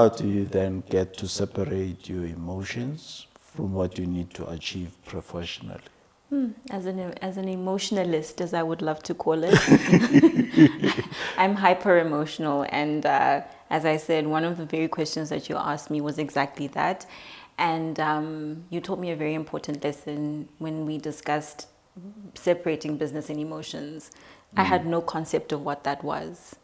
how do you then get to separate your emotions from what you need to achieve professionally? As an emotionalist, as I would love to call it, I'm hyper emotional, and as I said, one of the very questions that you asked me was exactly that. And you taught me a very important lesson when we discussed separating business and emotions. I had no concept of what that was.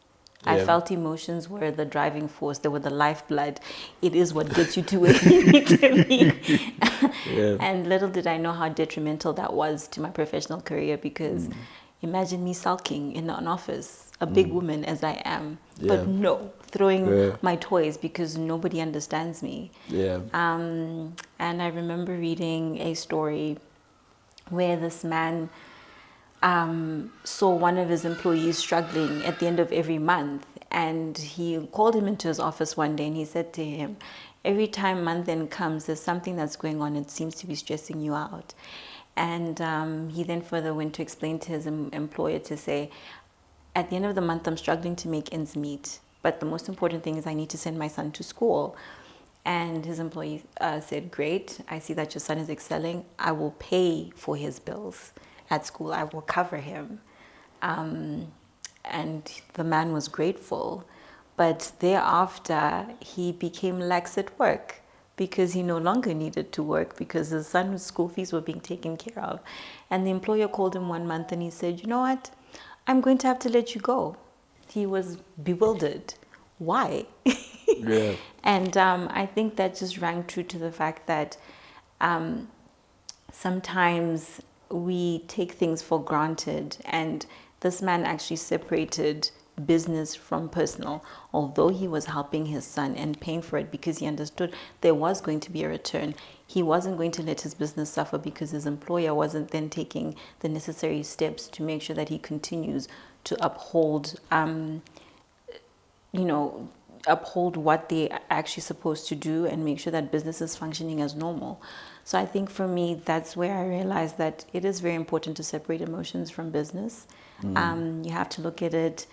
I Yeah. felt emotions were the driving force. They were the lifeblood. It is what gets you to where you need to be. Yeah. And little did I know how detrimental that was to my professional career, because imagine me sulking in an office, a big woman as I am, Yeah. but no, throwing Yeah. my toys because nobody understands me. Yeah. And I remember reading a story where this man saw one of his employees struggling at the end of every month, and he called him into his office one day and he said to him, every time month end comes, there's something that's going on. It seems to be stressing you out. And he then further went to explain to his employer to say, at the end of the month, I'm struggling to make ends meet, but the most important thing is I need to send my son to school. And his employee said, great, I see that your son is excelling. I will pay for his bills at school. I will cover him. And the man was grateful. But thereafter, he became lax at work because he no longer needed to work because his son's school fees were being taken care of. And the employer called him one month and he said, you know what? I'm going to have to let you go. He was bewildered. Why? Yeah. And I think that just rang true to the fact that sometimes we take things for granted, and this man actually separated business from personal, although he was helping his son and paying for it because he understood there was going to be a return. He wasn't going to let his business suffer because his employer wasn't then taking the necessary steps to make sure that he continues to uphold uphold what they're actually supposed to do and make sure that business is functioning as normal. So I think for me, that's where I realized that it is very important to separate emotions from business. You have to look at it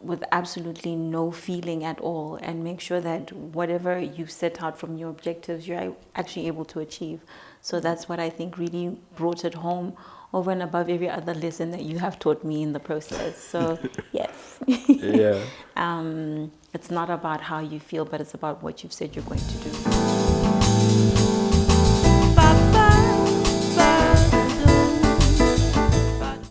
with absolutely no feeling at all and make sure that whatever you've set out from your objectives, you're actually able to achieve. So that's what I think really brought it home over and above every other lesson that you have taught me in the process. So yes. Yeah. It's not about how you feel, but it's about what you've said you're going to do.